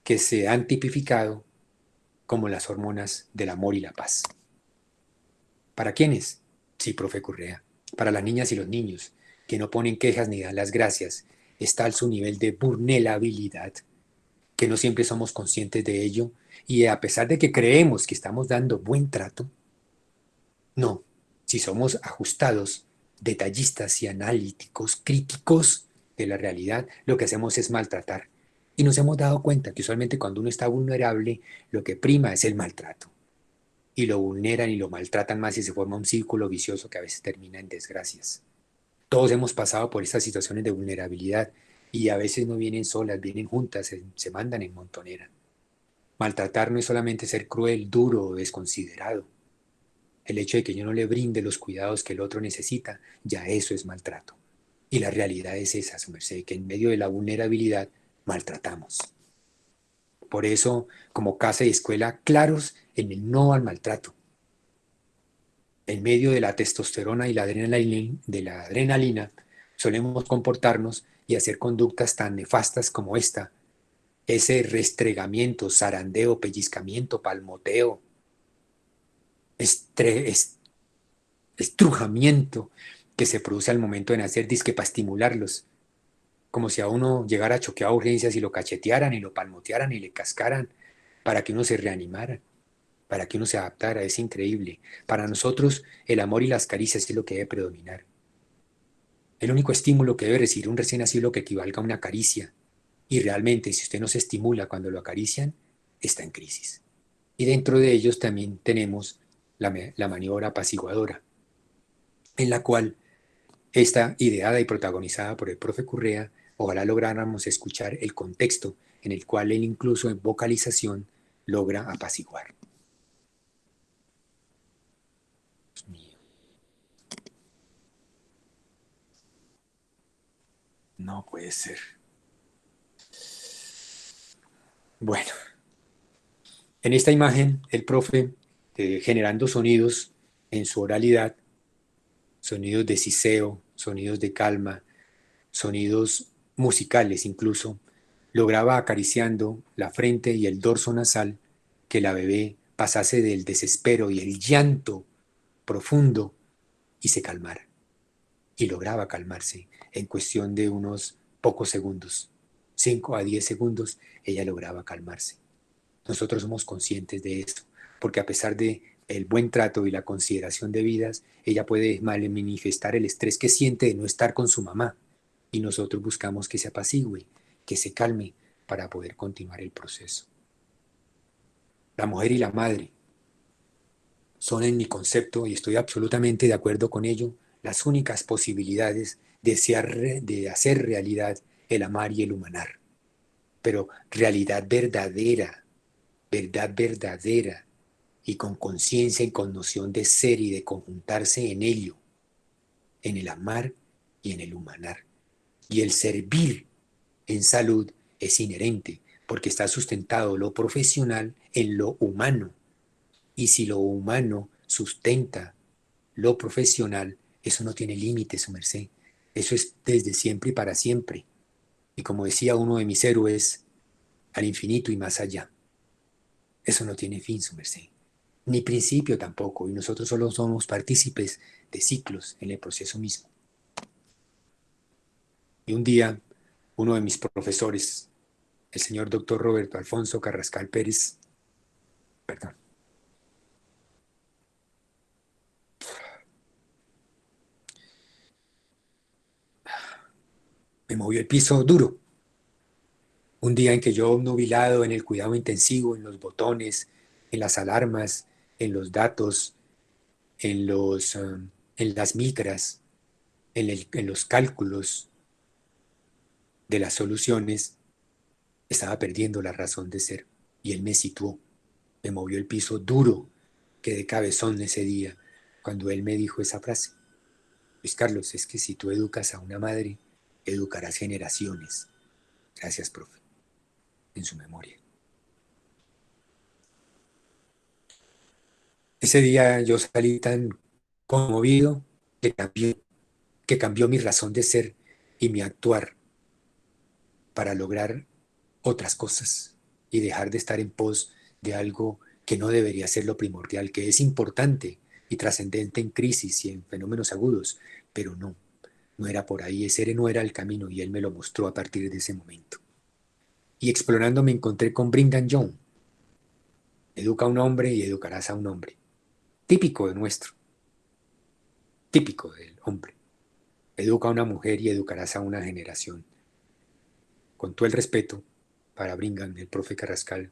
que se han tipificado como las hormonas del amor y la paz. ¿Para quiénes? Sí, profe Correa. Para las niñas y los niños, que no ponen quejas ni dan las gracias. Está al su nivel de vulnerabilidad, que no siempre somos conscientes de ello, y a pesar de que creemos que estamos dando buen trato, no. Si somos ajustados, detallistas y analíticos, críticos de la realidad, lo que hacemos es maltratar. Y nos hemos dado cuenta que usualmente cuando uno está vulnerable, lo que prima es el maltrato. Y lo vulneran y lo maltratan más y se forma un círculo vicioso que a veces termina en desgracias. Todos hemos pasado por estas situaciones de vulnerabilidad y a veces no vienen solas, vienen juntas, se mandan en montonera. Maltratar no es solamente ser cruel, duro o desconsiderado. El hecho de que yo no le brinde los cuidados que el otro necesita, ya eso es maltrato. Y la realidad es esa, su merced, que en medio de la vulnerabilidad maltratamos. Por eso, como casa y escuela, claros en el no al maltrato. En medio de la testosterona y la adrenalina, solemos comportarnos y hacer conductas tan nefastas como esta. Ese restregamiento, zarandeo, pellizcamiento, palmoteo, estrujamiento que se produce al momento de nacer, disque para estimularlos, como si a uno llegara a choquear a urgencias y lo cachetearan y lo palmotearan y le cascaran para que uno se reanimara, para que uno se adaptara. Es increíble. Para nosotros el amor y las caricias es lo que debe predominar. El único estímulo que debe recibir un recién nacido es lo que equivalga a una caricia. Y realmente, si usted no se estimula cuando lo acarician, está en crisis. Y dentro de ellos también tenemos la maniobra apaciguadora, en la cual está ideada y protagonizada por el profe Currea. Ojalá lográramos escuchar el contexto en el cual él incluso en vocalización logra apaciguar. Dios mío, no puede ser. Bueno, en esta imagen el profe generando sonidos en su oralidad, sonidos de siseo, sonidos de calma, sonidos musicales incluso, lograba acariciando la frente y el dorso nasal que la bebé pasase del desespero y el llanto profundo y se calmara. Y lograba calmarse en cuestión de unos pocos segundos, 5 a 10 segundos, ella lograba calmarse. Nosotros somos conscientes de esto, porque a pesar de el buen trato y la consideración de vidas, ella puede mal manifestar el estrés que siente de no estar con su mamá. Y nosotros buscamos que se apacigüe, que se calme para poder continuar el proceso. La mujer y la madre son en mi concepto, y estoy absolutamente de acuerdo con ello, las únicas posibilidades de hacer realidad el amar y el humanar. Pero realidad verdadera, y con conciencia y con noción de ser y de conjuntarse en ello, en el amar y en el humanar. Y el servir en salud es inherente, porque está sustentado lo profesional en lo humano. Y si lo humano sustenta lo profesional, eso no tiene límite, su merced. Eso es desde siempre y para siempre. Y como decía uno de mis héroes, al infinito y más allá. Eso no tiene fin, su merced. Ni principio tampoco. Y nosotros solo somos partícipes de ciclos en el proceso mismo. Y un día, uno de mis profesores, el señor doctor Roberto Alfonso Carrascal Pérez, perdón, me movió el piso duro. Un día en que yo, obnubilado en el cuidado intensivo, en los botones, en las alarmas, en los datos, en las micras, en los cálculos de las soluciones, estaba perdiendo la razón de ser. Y él me situó, me movió el piso duro, quedé cabezón ese día, cuando él me dijo esa frase. Luis Carlos, es que si tú educas a una madre, educarás generaciones. Gracias, profe, en su memoria. Ese día yo salí tan conmovido que cambió mi razón de ser y mi actuar para lograr otras cosas y dejar de estar en pos de algo que no debería ser lo primordial, que es importante y trascendente en crisis y en fenómenos agudos, pero no era por ahí, ese no era el camino y él me lo mostró a partir de ese momento. Y explorando me encontré con Brigham Young. Educa a un hombre y educarás a un hombre. Típico de nuestro, típico del hombre. Educa a una mujer y educarás a una generación. Con todo el respeto para Brigham, el profe Carrascal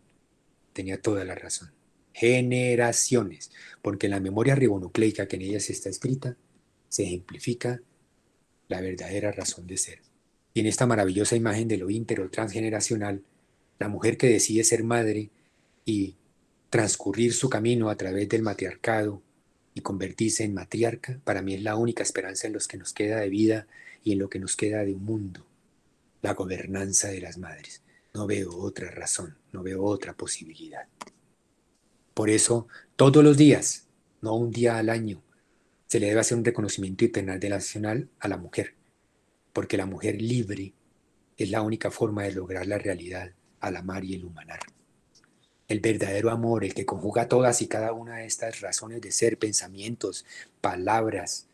tenía toda la razón. Generaciones, porque en la memoria ribonucleica que en ellas está escrita, se ejemplifica la verdadera razón de ser. Y en esta maravillosa imagen de lo íntero transgeneracional, la mujer que decide ser madre y transcurrir su camino a través del matriarcado y convertirse en matriarca, para mí es la única esperanza en lo que nos queda de vida y en lo que nos queda de un mundo, la gobernanza de las madres. No veo otra razón, no veo otra posibilidad. Por eso, todos los días, no un día al año, se le debe hacer un reconocimiento internacional a la mujer, porque la mujer libre es la única forma de lograr la realidad al amar y el humanar. El verdadero amor, el que conjuga todas y cada una de estas razones de ser, pensamientos, palabras,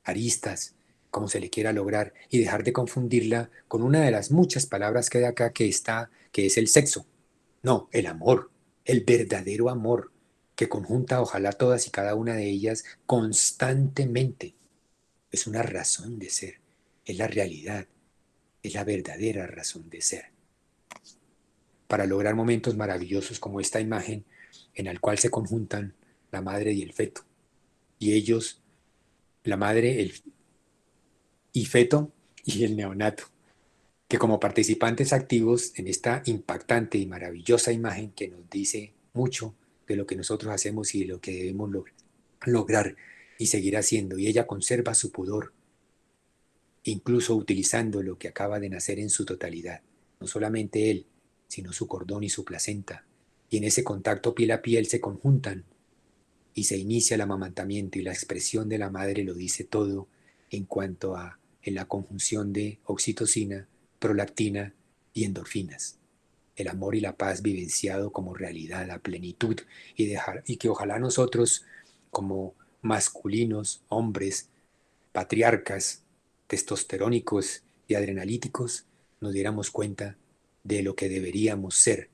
aristas, como se le quiera lograr, y dejar de confundirla con una de las muchas palabras que hay acá que es el sexo. No, el amor, el verdadero amor, que conjunta ojalá todas y cada una de ellas constantemente. Es una razón de ser. es la realidad, es la verdadera razón de ser. Para lograr momentos maravillosos como esta imagen en el cual se conjuntan la madre y el feto. Y ellos, la madre y feto y el neonato, que como participantes activos en esta impactante y maravillosa imagen que nos dice mucho de lo que nosotros hacemos y de lo que debemos lograr y seguir haciendo. Y ella conserva su pudor, incluso utilizando lo que acaba de nacer en su totalidad, no solamente él, sino su cordón y su placenta. Y en ese contacto piel a piel se conjuntan y se inicia el amamantamiento y la expresión de la madre lo dice todo en cuanto a en la conjunción de oxitocina, prolactina y endorfinas. El amor y la paz vivenciado como realidad, la plenitud y que ojalá nosotros como masculinos, hombres, patriarcas, testosterónicos y adrenalíticos nos diéramos cuenta de lo que deberíamos ser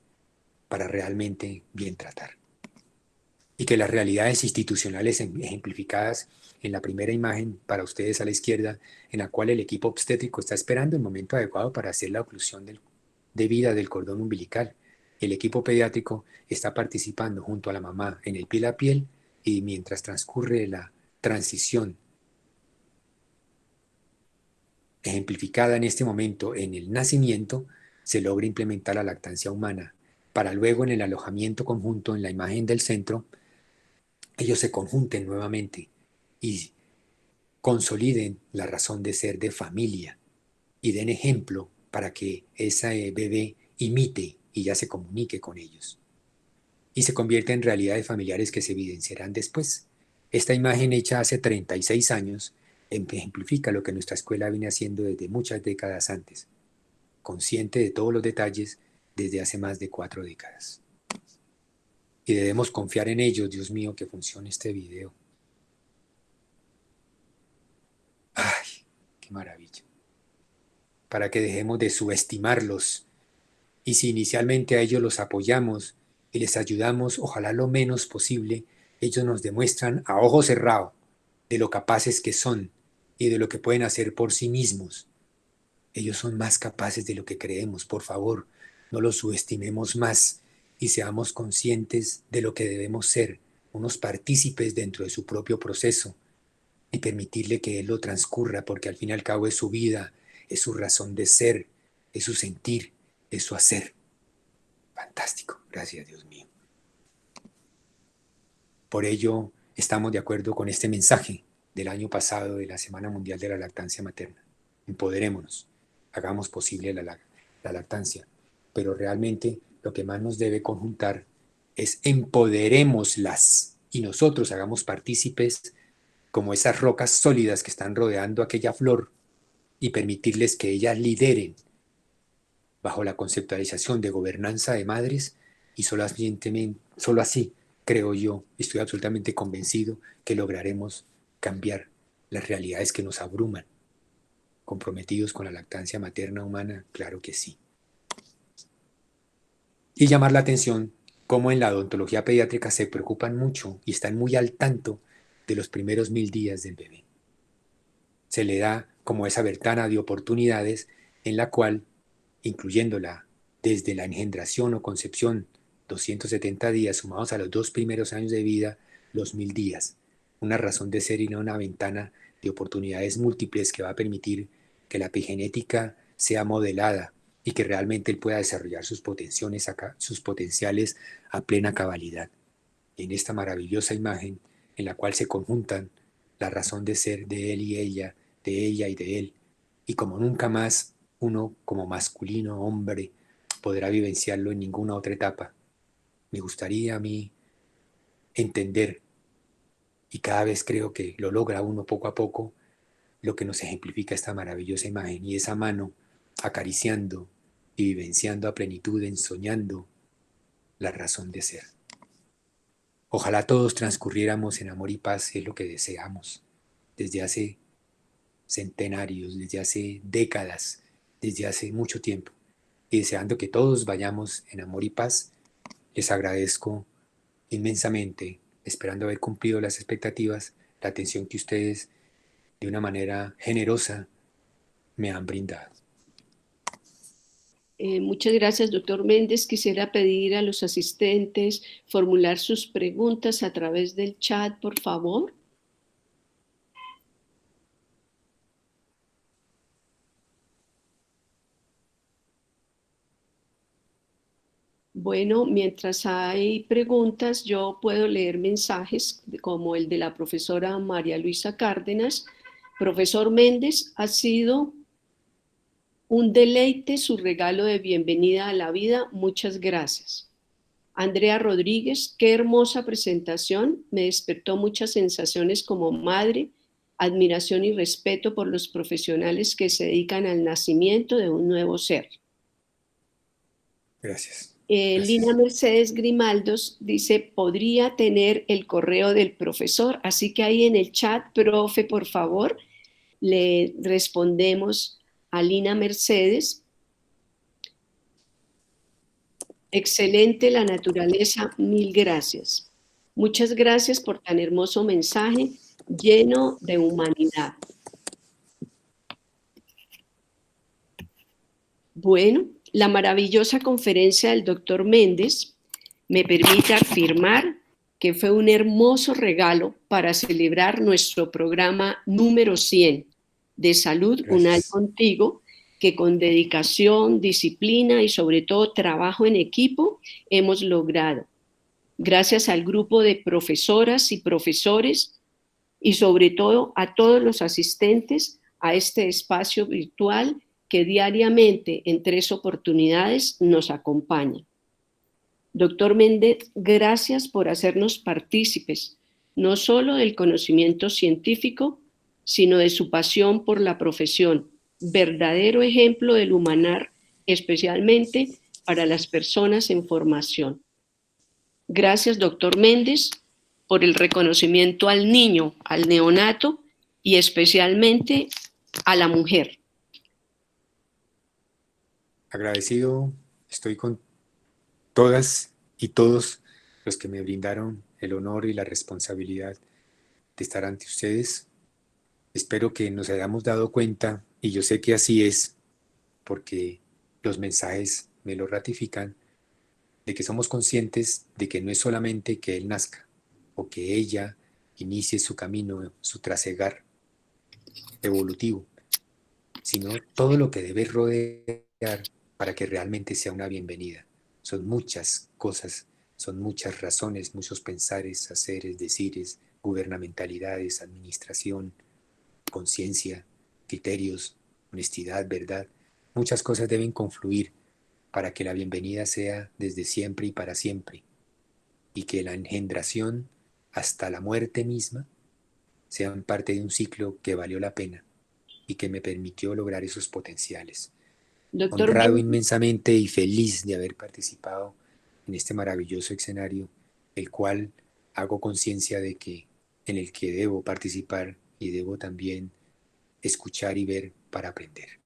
para realmente bien tratar. Y que las realidades institucionales ejemplificadas en la primera imagen para ustedes a la izquierda, en la cual el equipo obstétrico está esperando el momento adecuado para hacer la oclusión de vida del cordón umbilical. El equipo pediátrico está participando junto a la mamá en el piel a piel y mientras transcurre la transición ejemplificada en este momento en el nacimiento, se logra implementar la lactancia humana, para luego en el alojamiento conjunto en la imagen del centro, ellos se conjunten nuevamente y consoliden la razón de ser de familia y den ejemplo para que ese bebé imite y ya se comunique con ellos. Y se convierte en realidades familiares que se evidenciarán después. Esta imagen hecha hace 36 años ejemplifica lo que nuestra escuela viene haciendo desde muchas décadas antes, consciente de todos los detalles desde hace más de 4 décadas. Y debemos confiar en ellos, Dios mío, que funcione este video. ¡Ay, qué maravilla! Para que dejemos de subestimarlos. Y si inicialmente a ellos los apoyamos y les ayudamos, ojalá lo menos posible, ellos nos demuestran a ojo cerrado de lo capaces que son y de lo que pueden hacer por sí mismos. Ellos son más capaces de lo que creemos. Por favor, no los subestimemos más y seamos conscientes de lo que debemos ser, unos partícipes dentro de su propio proceso y permitirle que él lo transcurra, porque al fin y al cabo es su vida, es su razón de ser, es su sentir, es su hacer. Fantástico, gracias Dios mío. Por ello, estamos de acuerdo con este mensaje del año pasado de la Semana Mundial de la Lactancia Materna. Empoderémonos, hagamos posible la lactancia, pero realmente lo que más nos debe conjuntar es empoderémoslas y nosotros hagamos partícipes como esas rocas sólidas que están rodeando aquella flor y permitirles que ellas lideren bajo la conceptualización de gobernanza de madres y solo así, creo yo, estoy absolutamente convencido que lograremos cambiar las realidades que nos abruman. ¿Comprometidos con la lactancia materna humana? Claro que sí. Y llamar la atención cómo en la odontología pediátrica se preocupan mucho y están muy al tanto de los primeros 1000 días del bebé. Se le da como esa ventana de oportunidades en la cual, incluyéndola desde la engendración o concepción, 270 días sumados a los 2 primeros años de vida, los 1000 días. Una razón de ser y no una ventana de oportunidades múltiples que va a permitir que la epigenética sea modelada y que realmente él pueda desarrollar sus potenciales a plena cabalidad. En esta maravillosa imagen en la cual se conjuntan la razón de ser de él y ella, de ella y de él, y como nunca más uno como masculino, hombre, podrá vivenciarlo en ninguna otra etapa. Me gustaría a mí entender, y cada vez creo que lo logra uno poco a poco, lo que nos ejemplifica esta maravillosa imagen, y esa mano acariciando y vivenciando a plenitud, ensoñando la razón de ser. Ojalá todos transcurriéramos en amor y paz, es lo que deseamos desde hace centenarios, desde hace décadas, desde hace mucho tiempo. Y deseando que todos vayamos en amor y paz, les agradezco inmensamente, esperando haber cumplido las expectativas, la atención que ustedes, de una manera generosa, me han brindado. Muchas gracias, doctor Méndez. Quisiera pedir a los asistentes formular sus preguntas a través del chat, por favor. Bueno, mientras hay preguntas, yo puedo leer mensajes como el de la profesora María Luisa Cárdenas. Profesor Méndez, ha sido un deleite su regalo de bienvenida a la vida. Muchas gracias. Andrea Rodríguez, qué hermosa presentación. Me despertó muchas sensaciones como madre, admiración y respeto por los profesionales que se dedican al nacimiento de un nuevo ser. Gracias. Lina Mercedes Grimaldos dice, ¿podría tener el correo del profesor? Así que ahí en el chat, profe, por favor, le respondemos a Lina Mercedes. Excelente la naturaleza, mil gracias. Muchas gracias por tan hermoso mensaje lleno de humanidad. Bueno, la maravillosa conferencia del doctor Méndez me permite afirmar que fue un hermoso regalo para celebrar nuestro programa número 100 de Salud Unal Contigo, que con dedicación, disciplina y sobre todo trabajo en equipo hemos logrado. Gracias al grupo de profesoras y profesores y sobre todo a todos los asistentes a este espacio virtual que diariamente en 3 oportunidades nos acompaña. Doctor Méndez, gracias por hacernos partícipes, no solo del conocimiento científico, sino de su pasión por la profesión, verdadero ejemplo del humanar, especialmente para las personas en formación. Gracias, doctor Méndez, por el reconocimiento al niño, al neonato y especialmente a la mujer. Agradecido estoy con todas y todos los que me brindaron el honor y la responsabilidad de estar ante ustedes. Espero que nos hayamos dado cuenta, y yo sé que así es, porque los mensajes me lo ratifican, de que somos conscientes de que no es solamente que él nazca o que ella inicie su camino, su trasegar evolutivo, sino todo lo que debe rodear para que realmente sea una bienvenida. Son muchas cosas, son muchas razones, muchos pensares, haceres, decires, gubernamentalidades, administración, conciencia, criterios, honestidad, verdad. Muchas cosas deben confluir para que la bienvenida sea desde siempre y para siempre, y que la engendración hasta la muerte misma sean parte de un ciclo que valió la pena y que me permitió lograr esos potenciales. Doctor Honrado Méndez, inmensamente y feliz de haber participado en este maravilloso escenario, el cual hago conciencia de que en el que debo participar y debo también escuchar y ver para aprender.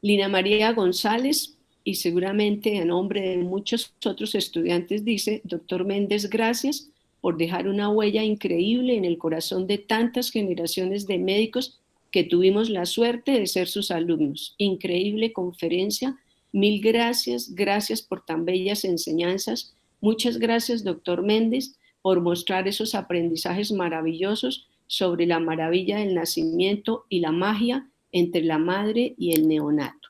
Lina María González, y seguramente a nombre de muchos otros estudiantes, dice, doctor Méndez, gracias por dejar una huella increíble en el corazón de tantas generaciones de médicos que tuvimos la suerte de ser sus alumnos. Increíble conferencia, mil gracias, gracias por tan bellas enseñanzas. Muchas gracias, doctor Méndez, por mostrar esos aprendizajes maravillosos sobre la maravilla del nacimiento y la magia entre la madre y el neonato.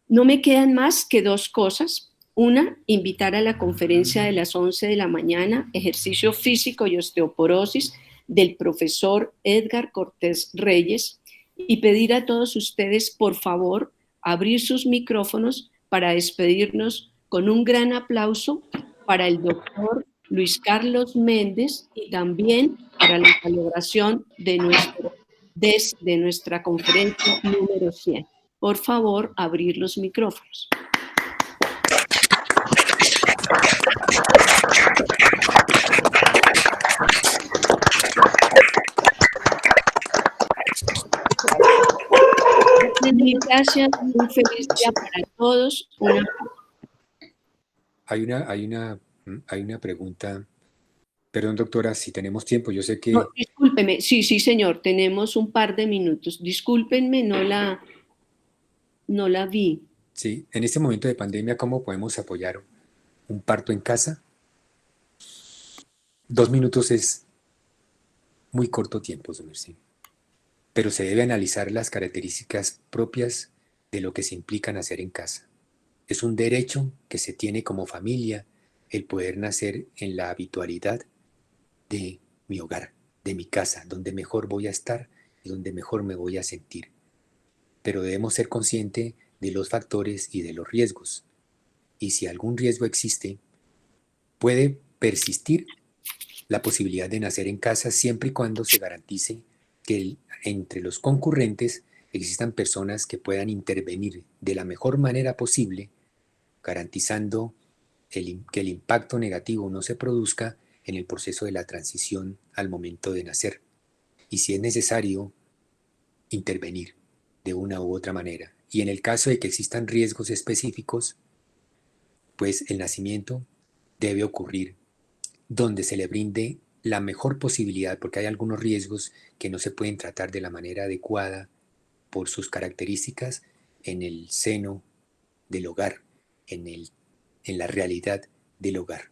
No me quedan más que 2 cosas. Una, invitar a la conferencia de las 11 de la mañana, ejercicio físico y osteoporosis, del profesor Edgar Cortés Reyes, y pedir a todos ustedes, por favor, abrir sus micrófonos para despedirnos con un gran aplauso para el doctor Luis Carlos Méndez y también para la celebración de nuestra conferencia número 100. Por favor, abrir los micrófonos. Mil gracias, un feliz día para todos. Hay una pregunta Perdón, doctora, si tenemos tiempo, yo sé No, que discúlpeme, sí, sí, señor, tenemos un par de minutos. Discúlpenme, no la vi. sí, en este momento de pandemia, ¿cómo podemos apoyar un parto en casa? 2 minutos es muy corto tiempo, su merced, pero se debe analizar las características propias de lo que se implica nacer en casa. Es un derecho que se tiene como familia el poder nacer en la habitualidad de mi hogar, de mi casa, donde mejor voy a estar y donde mejor me voy a sentir. Pero debemos ser conscientes de los factores y de los riesgos. Y si algún riesgo existe, puede persistir la posibilidad de nacer en casa siempre y cuando se garantice que entre los concurrentes existan personas que puedan intervenir de la mejor manera posible, garantizando que el impacto negativo no se produzca en el proceso de la transición al momento de nacer. Y si es necesario, intervenir de una u otra manera. Y en el caso de que existan riesgos específicos, pues el nacimiento debe ocurrir donde se le brinde la mejor posibilidad, porque hay algunos riesgos que no se pueden tratar de la manera adecuada por sus características en el seno del hogar, en la realidad del hogar.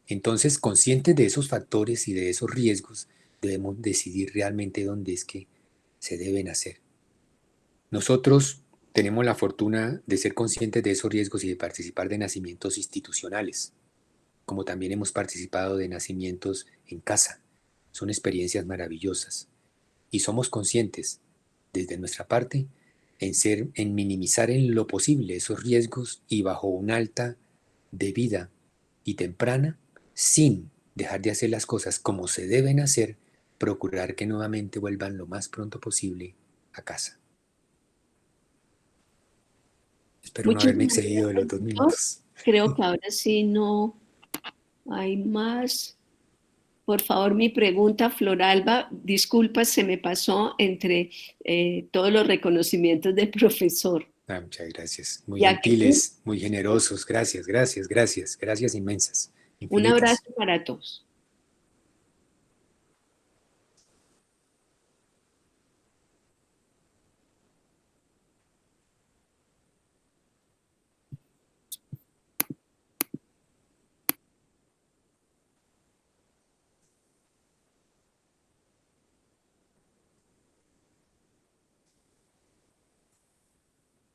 Entonces, conscientes de esos factores y de esos riesgos, debemos decidir realmente dónde es que se deben hacer. Nosotros tenemos la fortuna de ser conscientes de esos riesgos y de participar de nacimientos institucionales, como también hemos participado de nacimientos en casa. Son experiencias maravillosas y somos conscientes desde nuestra parte en minimizar en lo posible esos riesgos y bajo una alta debida y temprana, sin dejar de hacer las cosas como se deben hacer, procurar que nuevamente vuelvan lo más pronto posible a casa. Espero no haberme Muchísimas excedido de los gracias, dos doctor. minutos. Creo que ahora sí no hay más. Por favor, mi pregunta, Floralba, disculpa, se me pasó entre todos los reconocimientos del profesor. Muchas gracias. Muy Jacqueline, gentiles, muy generosos. Gracias, gracias, gracias. Gracias inmensas, un infinitas. abrazo para todos.